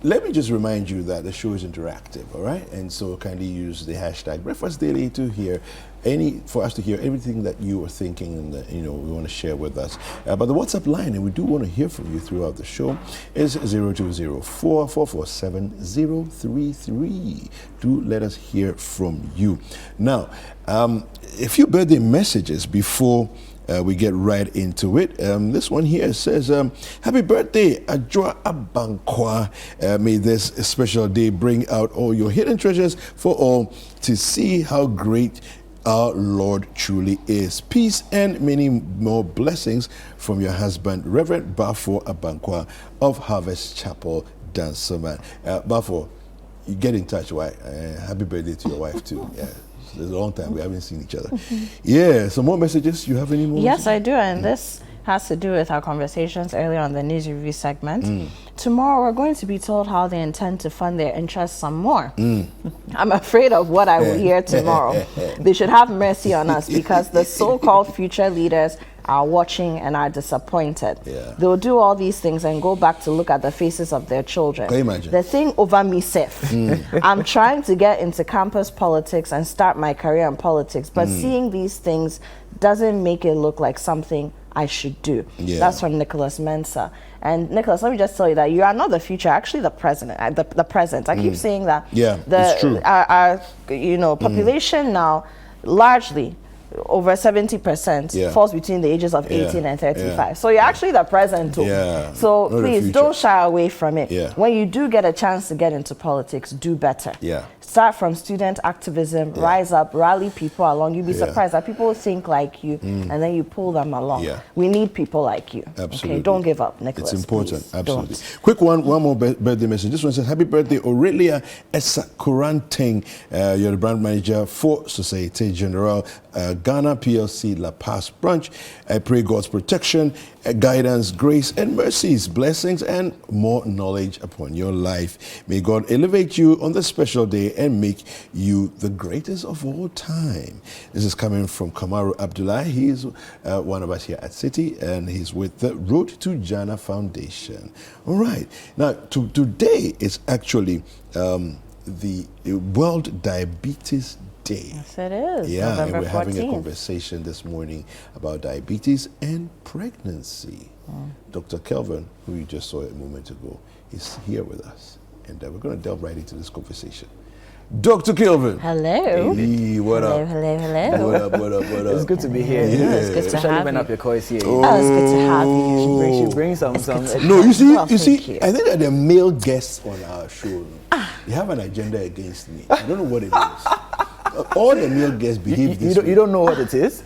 let me just remind you that the show is interactive, all right? And so kindly use the hashtag Breakfast Daily to hear for us to hear everything that you are thinking and that, we want to share with us. But the WhatsApp line, and we do want to hear from you throughout the show, is 0204-447-033. Do let us hear from you. Now, a few birthday messages before we get right into it. This one here says, happy birthday, Ajwa Abankwa. May this special day bring out all your hidden treasures for all to see how great our Lord truly is. Peace and many more blessings from your husband, Reverend Bafo Abankwa of Harvest Chapel, Dansoman. Bafo, you get in touch, right? Happy birthday to your wife too. Yeah. It's a long time we haven't seen each other. Yeah, some more messages. You have any more? Yes, I do, and this has to do with our conversations earlier on the news review segment. Tomorrow we're going to be told how they intend to fund their interests some more. I'm afraid of what I will hear tomorrow. They should have mercy on us because the so-called future leaders are watching and are disappointed. They'll do all these things and go back to look at the faces of their children. Can you imagine? The thing over me, Seth. I'm trying to get into campus politics and start my career in politics, but seeing these things doesn't make it look like something I should do. That's from Nicholas Mensah. And Nicholas, let me just tell you that you are not the future, actually the president. The present. I keep saying that. Yeah, it's true. Our population now largely over 70% falls between the ages of 18 and 35. So you're actually the present. So please don't shy away from it. When you do get a chance to get into politics, do better. Start from student activism, rise up, rally people along. You'll be surprised that people think like you and then you pull them along. We need people like you. Absolutely. Okay, don't give up, Nicholas. It's important. Please. Absolutely. Don't. Quick one more birthday message. This one says, happy birthday, Aurelia Esakuranteng. You're the brand manager for Societe Generale Ghana PLC La Paz branch. I pray God's protection, guidance, grace, and mercies, blessings, and more knowledge upon your life. May God elevate you on this special day and make you the greatest of all time. This is coming from Kamaru Abdullah. He's one of us here at Citi, and he's with the Road to Jana Foundation. All right. Now, today is actually the World Diabetes Day. Yes, it is. Yeah, November and we're 14th. having a conversation this morning about diabetes and pregnancy. Dr. Kelvin, who you just saw a moment ago, is here with us, and we're going to delve right into this conversation. Dr. Kelvin. Hello. Hey, what up? Hello. What up? It's good to be here. It's good to have when you. up your voice here. Oh, it's good to have you. She brings some. No, you see, Well, thank you. I think that the male guests on our show, they have an agenda against me. I don't know what it is. All the male guests behave this way. You don't know what it is?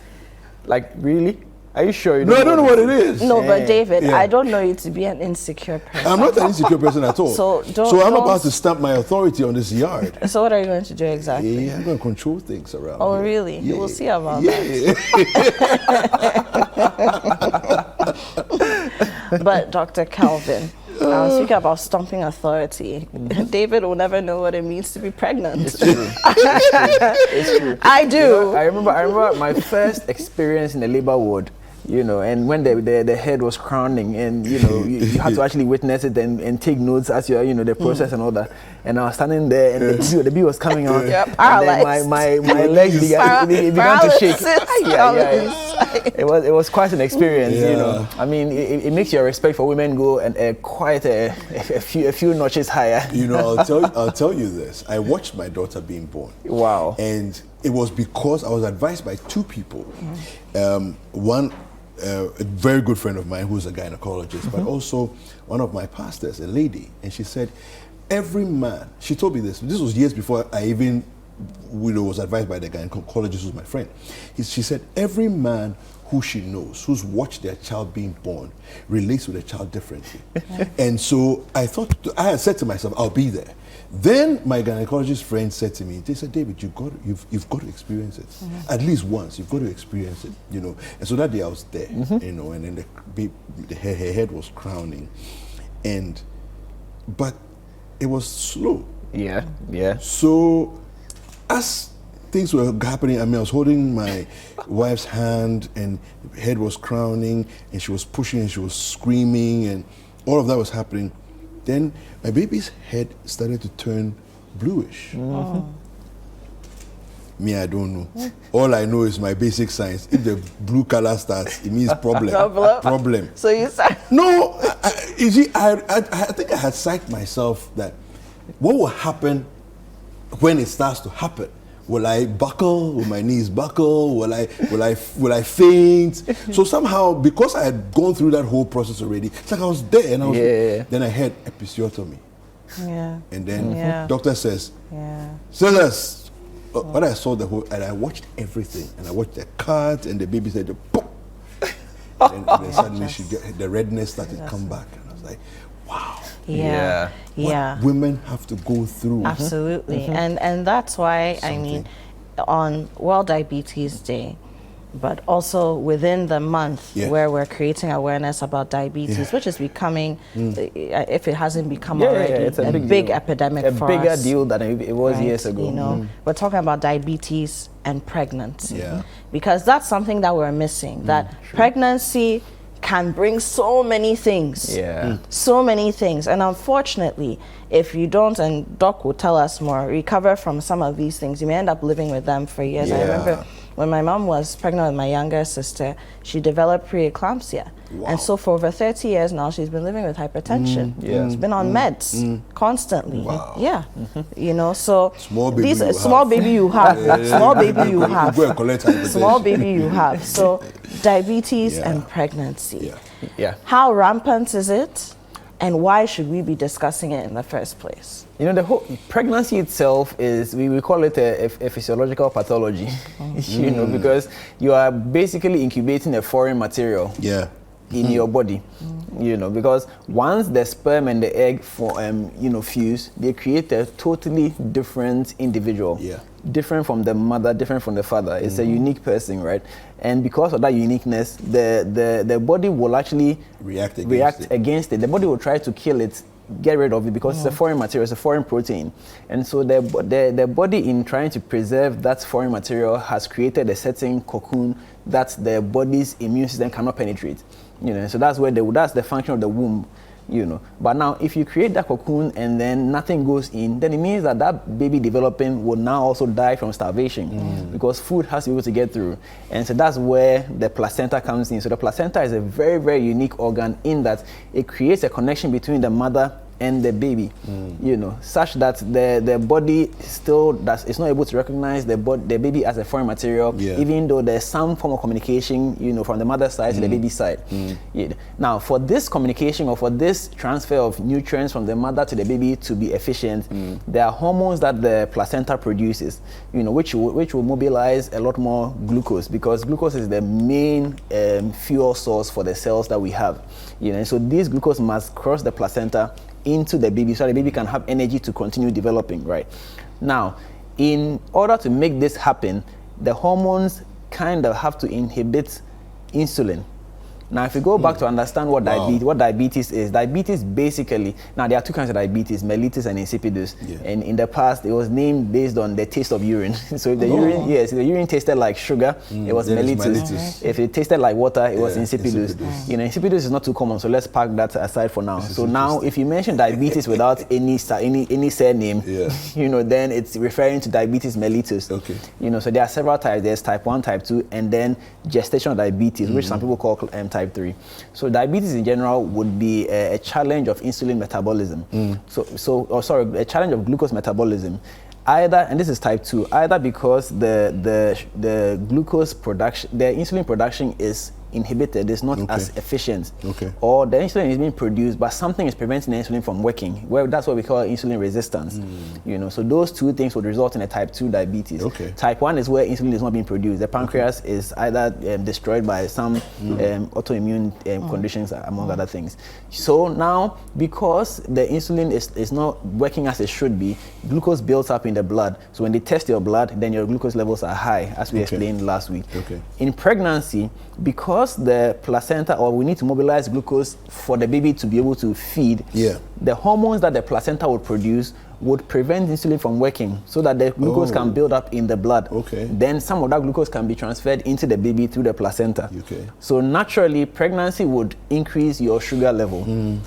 Like, really? Are you sure you don't No, I don't know what it is. No, but David, I don't know you to be an insecure person. I'm not an insecure person at all. So I'm about to stamp my authority on this yard. So what are you going to do exactly? Yeah, I'm going to control things around Oh, here. really? Yeah. We'll see about that. But Dr. Calvin, speaking about stomping authority, David will never know what it means to be pregnant. It's true. It's true. I do. You know, I remember my first experience in the labor ward. And when the head was crowning, and you had to actually witness it and take notes as you're, the process and all that. And I was standing there, and the bee was coming out. Yeah, and then my legs began to shake. It was quite an experience. I mean, it makes your respect for women go and quite a few notches higher. I'll tell you this. I watched my daughter being born. Wow. And it was because I was advised by two people. One, a very good friend of mine who's a gynecologist, but also one of my pastors, a lady, and she said, every man, she told me this was years before I even was advised by the gynecologist who's my friend. She said, every man who she knows, who's watched their child being born, relates with the child differently. And so I had said to myself, I'll be there. Then my gynecologist friend said to me, they said, David, you've got to experience it. At least once, you've got to experience it, And so that day I was there, and then her head was crowning. But it was slow. Yeah. So as things were happening, I was holding my wife's hand, and head was crowning, and she was pushing, and she was screaming, and all of that was happening. Then my baby's head started to turn bluish. Me, I don't know. All I know is my basic science. If the blue color starts, it means problem. Problem. So you said no. You see, I think I had psyched myself that what will happen when it starts to happen. Will I buckle? Will my knees buckle? Will I faint? So somehow, because I had gone through that whole process already, it's like I was there, and then I had episiotomy. Yeah. And then doctor says, scissors. But I saw the whole, and I watched everything, and I watched the cut, and the baby said, boom. And then suddenly the redness started to come back, and I was like, wow. What women have to go through. Absolutely. And that's why, I mean, on World Diabetes Day, but also within the month where we're creating awareness about diabetes, which is becoming, if it hasn't become already, it's a big epidemic for us. A bigger deal than it was years ago. You know, we're talking about diabetes and pregnancy, because that's something that we're missing, that pregnancy can bring so many things, so many things. And unfortunately, if you don't, and Doc will tell us more, recover from some of these things, you may end up living with them for years. I remember when my mom was pregnant with my younger sister, she developed preeclampsia. And so for over 30 years now, she's been living with hypertension. She's been on meds constantly. You know, so small baby you have. Small baby you have. Small baby you have. So diabetes and pregnancy. How rampant is it? And why should we be discussing it in the first place? You know, the whole pregnancy itself is, we call it a physiological pathology, you know, because you are basically incubating a foreign material in your body, you know, because once the sperm and the egg fuse, they create a totally different individual. Different from the mother, different from the father. It's a unique person, right? And because of that uniqueness, the body will actually react against it. The body will try to kill it, get rid of it, because it's a foreign material, it's a foreign protein. And so the body, in trying to preserve that foreign material, has created a certain cocoon that the body's immune system cannot penetrate. You know, so that's the function of the womb. You know, but now if you create that cocoon and then nothing goes in, then it means that that baby developing will now also die from starvation, because food has to be able to get through. And so that's where the placenta comes in. So the placenta is a very, very unique organ in that it creates a connection between the mother and the baby, you know, such that the body still is not able to recognize the baby as a foreign material, even though there's some form of communication, you know, from the mother's side to the baby's side. Now, for this communication, or for this transfer of nutrients from the mother to the baby to be efficient, there are hormones that the placenta produces, you know, which will mobilize a lot more glucose, because glucose is the main fuel source for the cells that we have. You know, so this glucose must cross the placenta into the baby so the baby can have energy to continue developing, right? Now, in order to make this happen, the hormones kind of have to inhibit insulin. Now, if you go back to understand what diabetes is, diabetes basically, now there are two kinds of diabetes, mellitus and insipidus. And in the past, it was named based on the taste of urine. So if the urine tasted like sugar, it was mellitus. If it tasted like water, it was insipidus. You know, insipidus is not too common, so let's park that aside for now. So now, if you mention diabetes without any surname, you know, then it's referring to diabetes mellitus. You know, so there are several types. There's type 1, type 2, and then gestational diabetes, which some people call type 3. So diabetes in general would be a challenge of insulin metabolism. A challenge of glucose metabolism. Either, and this is type 2, either because the glucose production, the insulin production is inhibited, is not as efficient, or the insulin is being produced but something is preventing the insulin from working. Well, that's what we call insulin resistance. You know, so those two things would result in a type 2 diabetes. Type 1 is where insulin is not being produced. The pancreas is either destroyed by some autoimmune conditions, among other things. So now, because the insulin is not working as it should be, glucose builds up in the blood. So when they test your blood, then your glucose levels are high, as we explained last week. In pregnancy, because the placenta, or we need to mobilize glucose for the baby to be able to feed, the hormones that the placenta would produce would prevent insulin from working, so that the glucose can build up in the blood. Then some of that glucose can be transferred into the baby through the placenta. So naturally, pregnancy would increase your sugar level.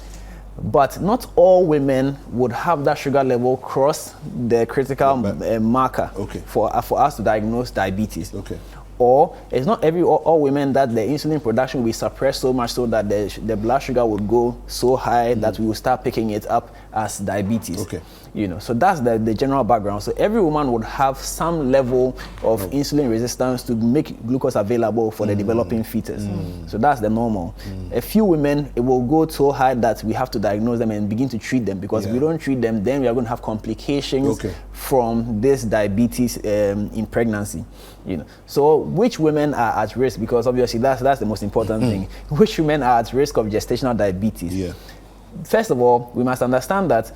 But not all women would have that sugar level cross the critical marker for us to diagnose diabetes. Okay. Or it's not all women that the insulin production will be suppressed so much so that the blood sugar will go so high that we will start picking it up as diabetes. Okay. You know, so that's the general background. So every woman would have some level of insulin resistance to make glucose available for the developing fetus. So that's the normal. A few women, it will go so high that we have to diagnose them and begin to treat them, because if we don't treat them, then we are going to have complications from this diabetes in pregnancy. You know, so which women are at risk? Because obviously that's the most important thing. Which women are at risk of gestational diabetes? Yeah. First of all, we must understand that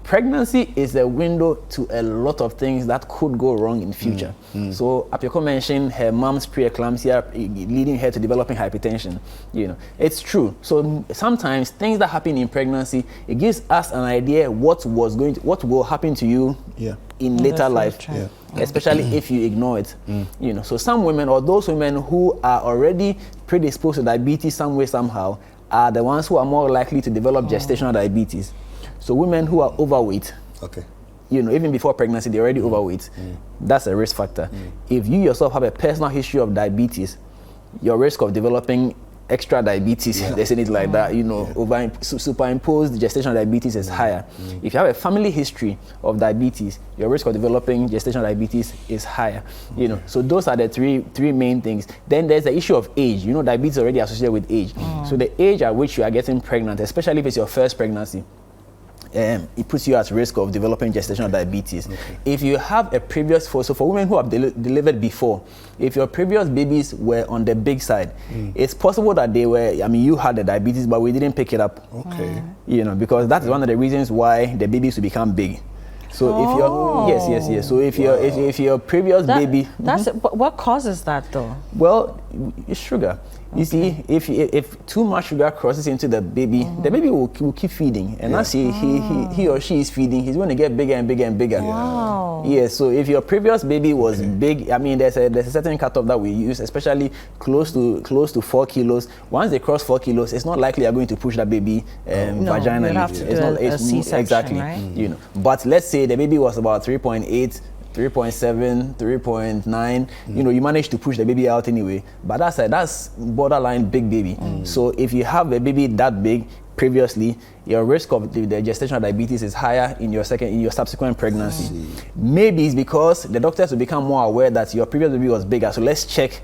pregnancy is a window to a lot of things that could go wrong in future. So Apioko mentioned her mom's preeclampsia leading her to developing hypertension. You know, it's true. So sometimes things that happen in pregnancy, it gives us an idea what will happen to you in later life, especially if you ignore it. You know, so some women, or those women who are already predisposed to diabetes some way somehow, are the ones who are more likely to develop gestational diabetes. So women who are overweight, you know, even before pregnancy, they're already overweight. That's a risk factor. If you yourself have a personal history of diabetes, your risk of developing extra diabetes, there's anything like that, you know, superimposed gestational diabetes is higher. If you have a family history of diabetes, your risk of developing gestational diabetes is higher. You know, so those are the three main things. Then there's the issue of age. You know, diabetes is already associated with age. So the age at which you are getting pregnant, especially if it's your first pregnancy, it puts you at risk of developing gestational diabetes. If you have a previous, so for women who have delivered before, if your previous babies were on the big side, it's possible that they were, I mean, you had the diabetes, but we didn't pick it up. You know, because that is one of the reasons why the babies will become big. So if you're, yes. So if your previous baby, what causes that though? Well, it's sugar. You see, if too much sugar crosses into the baby, the baby will keep feeding, and as he or she is feeding, he's going to get bigger and bigger and bigger. Wow. Yeah. So if your previous baby was big, I mean, there's a certain cutoff that we use, especially close to 4 kilos. Once they cross 4 kilos, it's not likely you're going to push that baby vaginally. Have to do a C-section, exactly. Right? You know, but let's say the baby was about 3.8. 3.7, 3.9, you know, you manage to push the baby out anyway. But that's borderline big baby. So if you have a baby that big previously, your risk of the gestational diabetes is higher in your subsequent pregnancy. Maybe it's because the doctors will become more aware that your previous baby was bigger, so let's check.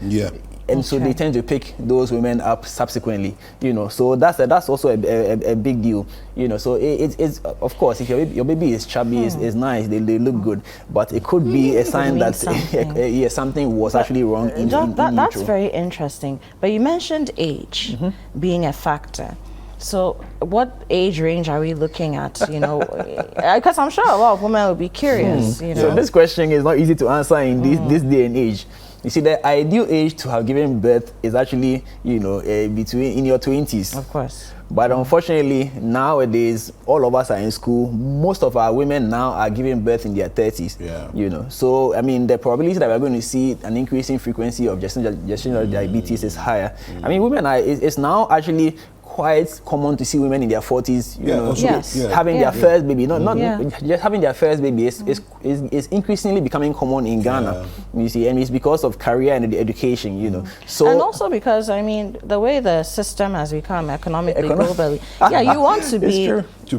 And so they tend to pick those women up subsequently, you know. So that's also a big deal, you know. So it's of course, if your baby is chubby, is nice, they look good, but it could be a sign that something was actually wrong in that's very interesting. But you mentioned age being a factor. So what age range are we looking at, you know? Because I'm sure a lot of women will be curious, you know. So this question is not easy to answer in this day and age. You see, the ideal age to have given birth is actually, you know, between in your 20s. Of course. But unfortunately, nowadays, all of us are in school. Most of our women now are giving birth in their 30s. You know, so I mean, the probability that we're going to see an increasing frequency of gestational diabetes is higher. I mean, women are. It's now actually quite common to see women in their 40s, you know, having their first baby. Not just having their first baby is increasingly becoming common in Ghana. You see, and it's because of career and education, you know. So and also because, I mean, the way the system has become economically globally, you want to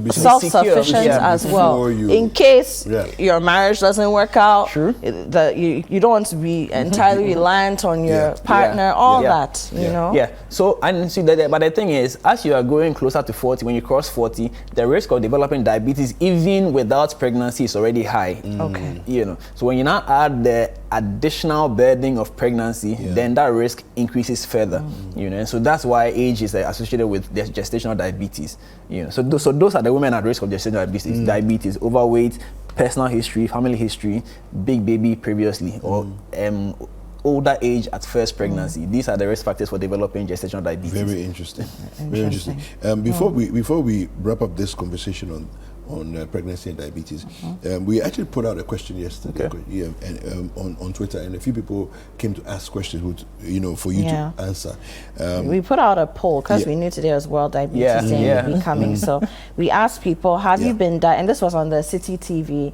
be self-sufficient as well, in case your marriage doesn't work out. You don't want to be entirely reliant on your partner, all that, you know. So, and see that, but the thing is, as you are going closer to 40, when you cross 40, the risk of developing diabetes, even without pregnancy, is already high. You know, so when you now add the additional burden of pregnancy, then that risk increases further. You know, and so that's why age is associated with the gestational diabetes. You know, so those are the women at risk of gestational diabetes: overweight, personal history, family history, big baby previously, or older age at first pregnancy. These are the risk factors for developing gestational diabetes. Very interesting. Very interesting. Before we wrap up this conversation on on pregnancy and diabetes. We actually put out a question yesterday, and on Twitter, and a few people came to ask questions, for you to answer. We put out a poll because we knew today was World Diabetes Day and would be coming. So we asked people, have you been and this was on the Citi TV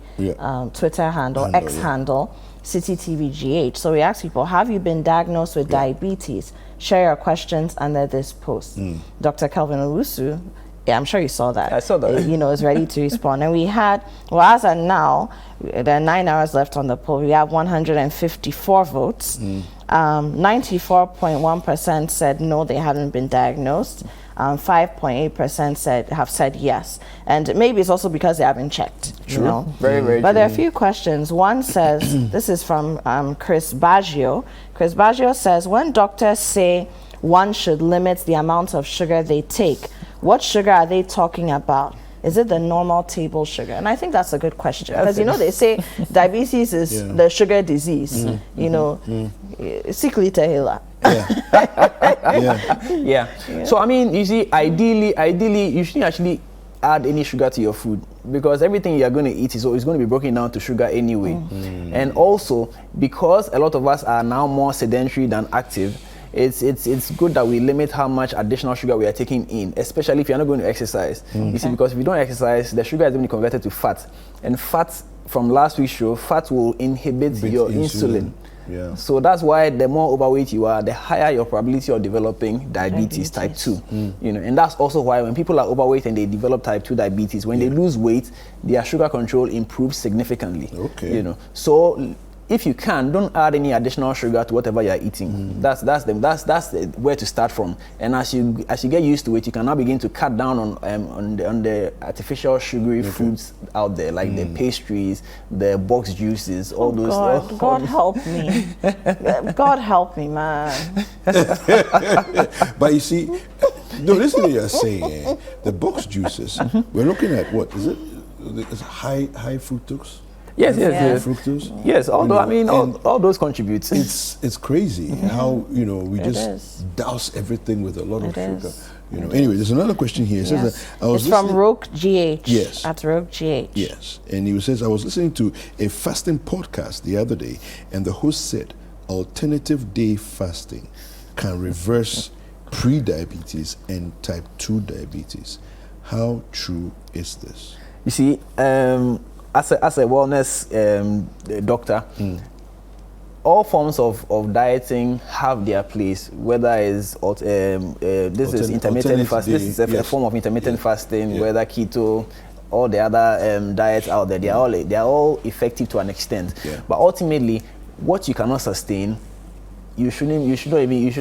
Twitter handle, X handle, Citi TV GH. So we asked people, have you been diagnosed with diabetes? Share your questions under this post. Dr. Kelvin Owusu, I'm sure you saw that. I saw that. Is ready to respond. And we had, as of now, there are 9 hours left on the poll. We have 154 votes. 94.1% said no, they haven't been diagnosed. 5.8% have said yes. And maybe it's also because they haven't checked. True. Very, very But true. there are a few questions. One says, this is from Chris Baggio. Chris Baggio says, when doctors say one should limit the amount of sugar they take, what sugar are they talking about? Is it the normal table sugar? And I think that's a good question, because they say diabetes is the sugar disease. Sickly tahila. So I mean, you see, ideally, you shouldn't actually add any sugar to your food, because everything you're going to eat is going to be broken down to sugar anyway. And also, because a lot of us are now more sedentary than active, it's good that we limit how much additional sugar we are taking in, especially if you're not going to exercise. You see, because if you don't exercise, the sugar is going to be converted to fat, and fat, from last week's show, fat will inhibit your insulin. So that's why the more overweight you are, the higher your probability of developing diabetes type 2. And that's also why when people are overweight and they develop type 2 diabetes, when they lose weight, their sugar control improves significantly. So if you can, don't add any additional sugar to whatever you're eating. That's the where to start from. And as you get used to it, you can now begin to cut down on the artificial sugary foods out there, like the pastries, the box juices, all those. God help me. God help me, man. But you see, no, this is what you're saying. The box juices. We're looking at what is it? It's high fructose. Yes. Fructose. Yes, although all those contribute. It's crazy how we just douse everything with a lot of sugar. Anyway, there's another question here. It says that it's from Roke GH. Yes. At Roke GH. Yes, and he says I was listening to a fasting podcast the other day, and the host said alternative day fasting can reverse pre-diabetes and type 2 diabetes. How true is this? You see, as a wellness doctor, all forms of dieting have their place, whether it's this is intermittent fasting, this is a form of intermittent fasting, whether keto, all the other diets out there, they are all effective to an extent. But ultimately, what you cannot sustain, you should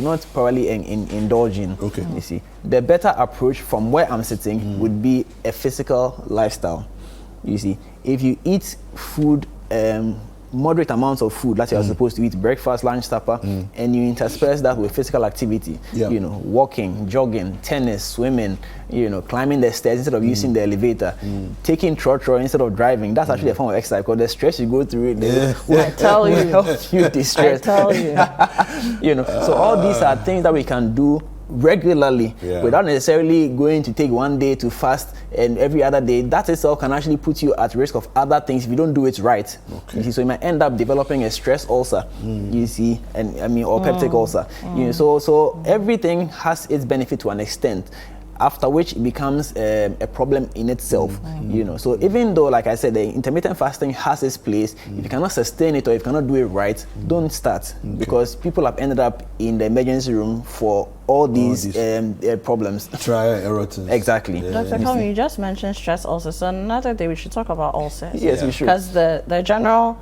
not probably indulge in. You see, the better approach from where I'm sitting would be a physical lifestyle. You see, if you eat food, moderate amounts of food that you're supposed to eat, breakfast, lunch, supper, and you intersperse that with physical activity, walking, jogging, tennis, swimming, climbing the stairs instead of using the elevator, taking trotro instead of driving, that's actually a form of exercise, because the stress you go through I tell you, help you distress. I tell you. So all these are things that we can do regularly without necessarily going to take one day to fast and every other day. That itself can actually put you at risk of other things if you don't do it right. You see, so you might end up developing a stress ulcer, you see, or peptic ulcer. So everything has its benefit to an extent, after which it becomes a problem in itself. So even though, like I said, the intermittent fasting has its place, if you cannot sustain it or if you cannot do it right, don't start, because people have ended up in the emergency room for all these problems. Trial and error. Exactly. Dr. Kelvin, you just mentioned stress ulcers, so another day we should talk about ulcers. Yes, we should. Because the general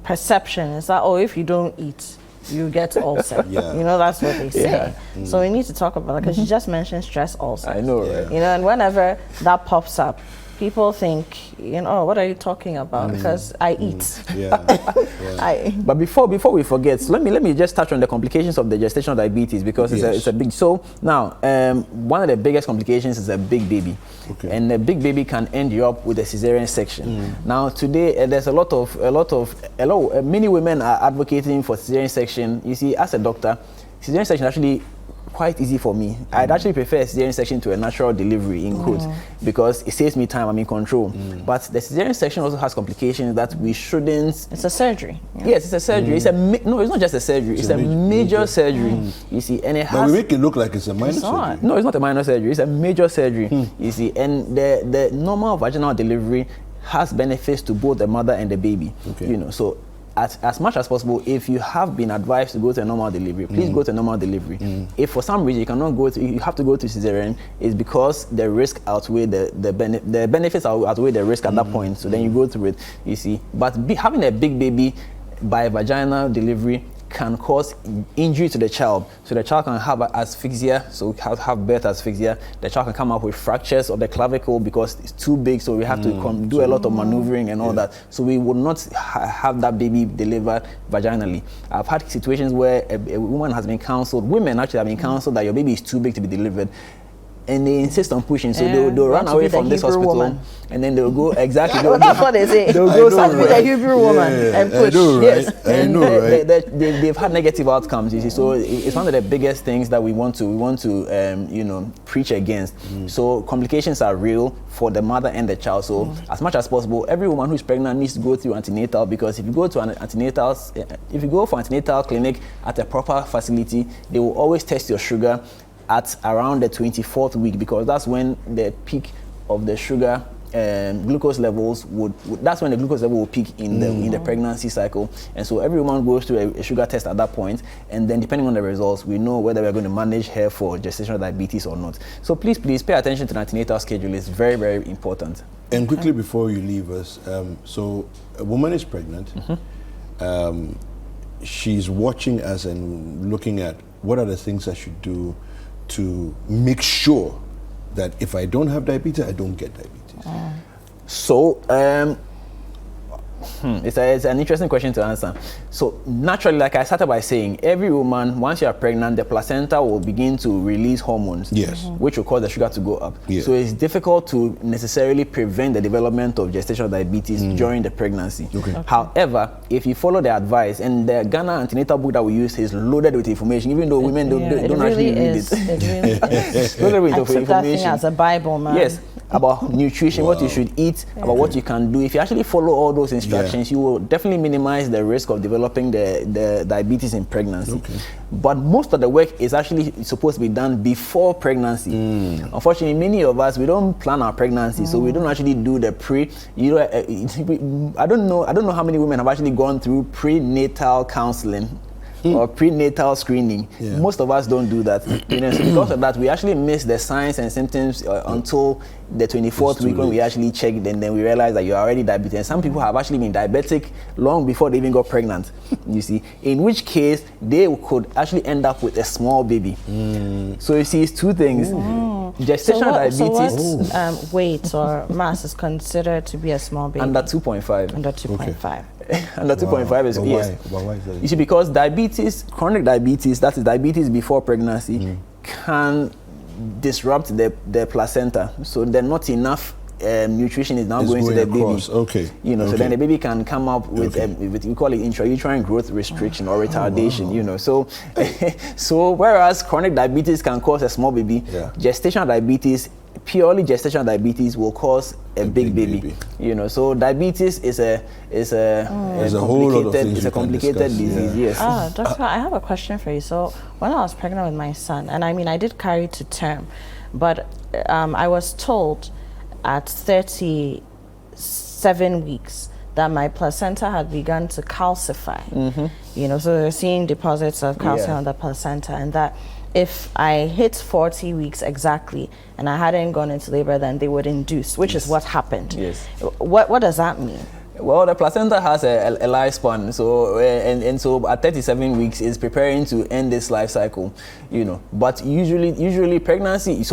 perception is that, if you don't eat, you get ulcer. That's what they say. So we need to talk about it, because you just mentioned stress ulcers. I know, right? And whenever that pops up, people think, what are you talking about? Because I eat. But before we forget, so let me just touch on the complications of the gestational diabetes, because it's a big. So now, one of the biggest complications is a big baby, and a big baby can end you up with a cesarean section. Now today, there's many women are advocating for cesarean section. You see, as a doctor, cesarean section actually quite easy for me. I'd actually prefer a cesarean section to a natural delivery, in quotes, because it saves me time, I'm in control. But the cesarean section also has complications that we shouldn't... It's a surgery. Yeah. Yes, it's a surgery. No, it's not just a surgery. It's a major surgery. You see, and it has... But we make it look like it's a minor surgery. No, it's not a minor surgery. It's a major surgery. You see, and the normal vaginal delivery has benefits to both the mother and the baby. Okay. You know, so as much as possible, if you have been advised to go to a normal delivery, please go to a normal delivery. If for some reason you cannot go to, you have to go to cesarean, it's because the risk outweigh the benefits outweigh the risk at that point. So then you go through it. You see, but having a big baby by vaginal delivery can cause injury to the child. So the child can have asphyxia, so have birth asphyxia. The child can come up with fractures of the clavicle because it's too big, so we have to do a lot of maneuvering and all that. So we would not have that baby delivered vaginally. I've had situations where a woman has been counseled, women actually have been counseled that your baby is too big to be delivered. And they insist on pushing, so they'll run away from this hospital, and then they'll go exactly. That's what they say. They'll go with a Hebrew woman and push. Yes, and they've had negative outcomes. You see, so it's one of the biggest things that we want to preach against. So complications are real for the mother and the child. So as much as possible, every woman who's pregnant needs to go through antenatal, because if you go to if you go for antenatal clinic at a proper facility, they will always test your sugar at around the 24th week, because that's when the peak of the sugar glucose levels that's when the glucose level will peak in the pregnancy cycle. And so every woman goes through a sugar test at that point, and then depending on the results, we know whether we're going to manage her for gestational diabetes or not. So please pay attention to the antenatal schedule. It's very, very important. And quickly before you leave us, so a woman is pregnant, she's watching us and looking at what are the things I should do to make sure that if I don't have diabetes, I don't get diabetes. So it's an interesting question to answer. So naturally, like I started by saying, every woman, once you are pregnant, the placenta will begin to release hormones, which will cause the sugar to go up. So it's difficult to necessarily prevent the development of gestational diabetes during the pregnancy. However, if you follow the advice, and the Ghana antenatal book that we use is loaded with information, even though women don't actually read it. It really is. Loaded with information. That thing as a Bible, man. Yes, about nutrition, what you should eat, about what you can do. If you actually follow all those instructions, you will definitely minimize the risk of developing the diabetes in pregnancy. But most of the work is actually supposed to be done before pregnancy. Unfortunately, many of us, we don't plan our pregnancy, so we don't actually do the I don't know how many women have actually gone through prenatal counseling or prenatal screening. Most of us don't do that. So because of that, we actually miss the signs and symptoms until the 24th week when we actually checked, and then we realize that you're already diabetic. And some people have actually been diabetic long before they even got pregnant, you see, in which case they could actually end up with a small baby. So you see, it's two things. Gestational diabetes. So what weight or mass is considered to be a small baby? Under 2.5. Under 2.5. Under 2.5 is yes. Why is that? You see, because diabetes, chronic diabetes, that is diabetes before pregnancy, can disrupt the placenta. So then not enough nutrition is now going to the baby. So then the baby can come up with we call it intrauterine growth restriction or retardation. So whereas chronic diabetes can cause a small baby, gestational diabetes, purely gestational diabetes, will cause a big baby. So diabetes is a complicated disease. Yes. Doctor, I have a question for you. So when I was pregnant with my son, and I mean I did carry to term, but I was told at 37 weeks that my placenta had begun to calcify. So they're seeing deposits of calcium on the placenta, and that if I hit 40 weeks exactly and I hadn't gone into labor, then they would induce, which is what happened. What does that mean? Well, the placenta has a lifespan, so and so at 37 weeks is preparing to end this life cycle, But usually pregnancy is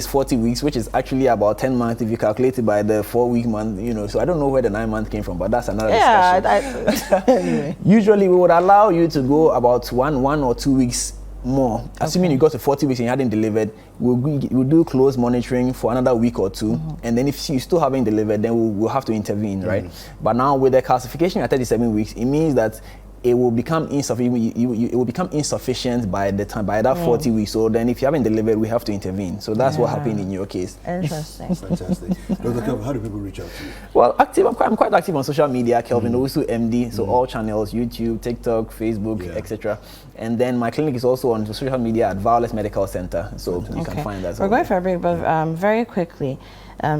40 weeks, which is actually about 10 months if you calculate it by the 4-week month, So I don't know where the 9 month came from, but that's another discussion. Anyway. Usually we would allow you to go about one or 2 weeks more. Assuming you got to 40 weeks and you hadn't delivered, we'll do close monitoring for another week or two, and then if you still haven't delivered, then we'll have to intervene, right? But now with the calcification at 37 weeks, it means that it will become insufficient. It will become insufficient by the time, by that 40 weeks. So then, if you haven't delivered, we have to intervene. So that's what happened in your case. Interesting. Fantastic. Dr. Kelvin, how do people reach out to you? Well, I'm quite active on social media. Kelvin Owusu MD. So all channels: YouTube, TikTok, Facebook, etc. And then my clinic is also on social media at Violet Medical Center. So you can find that. We're going for a break, but very quickly.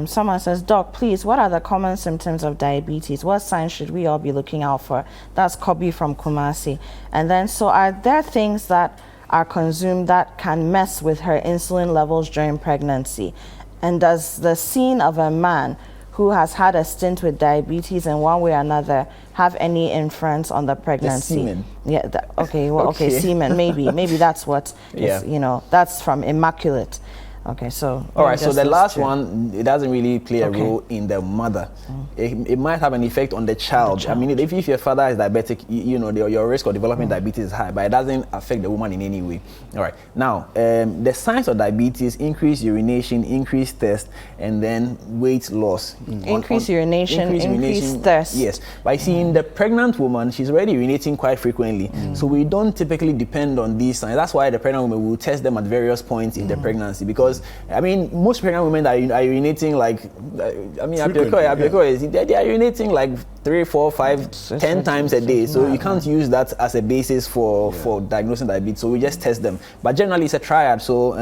Someone says, Doc, please, what are the common symptoms of diabetes? What signs should we all be looking out for? That's Kobe from Kumasi. And then, so are there things that are consumed that can mess with her insulin levels during pregnancy? And does the scene of a man who has had a stint with diabetes in one way or another have any influence on the pregnancy? The semen. Yeah, okay, semen, maybe that's what, that's from Immaculate. Okay, so all right. So the last one, it doesn't really play a role in the mother. It might have an effect on the child. I mean, if your father is diabetic, your risk of developing diabetes is high, but it doesn't affect the woman in any way. All right. Now, the signs of diabetes: increased urination, increased thirst, and then weight loss. Increased urination, increased thirst. Yes. By seeing the pregnant woman, she's already urinating quite frequently. So we don't typically depend on these signs. That's why the pregnant woman will test them at various points in the pregnancy, because I mean, most pregnant women are urinating like, they are urinating like 3, 4, 5, 10 times a day. So you can't use that as a basis for diagnosing diabetes. So we just test them. But generally, it's a triad. So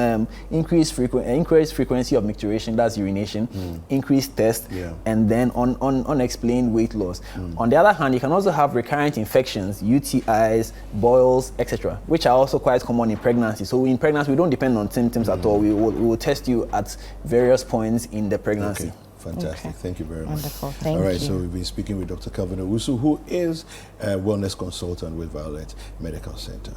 increased frequency of micturition, that's urination, increased thirst, and then unexplained weight loss. On the other hand, you can also have recurrent infections, UTIs, boils, etc., which are also quite common in pregnancy. So in pregnancy, we don't depend on symptoms at all. We will test you at various points in the pregnancy. Okay. Fantastic. Thank you very much. Wonderful. Thank you. All right, so we've been speaking with Dr. Kelvin Owusu, who is a wellness consultant with Violet Medical Center.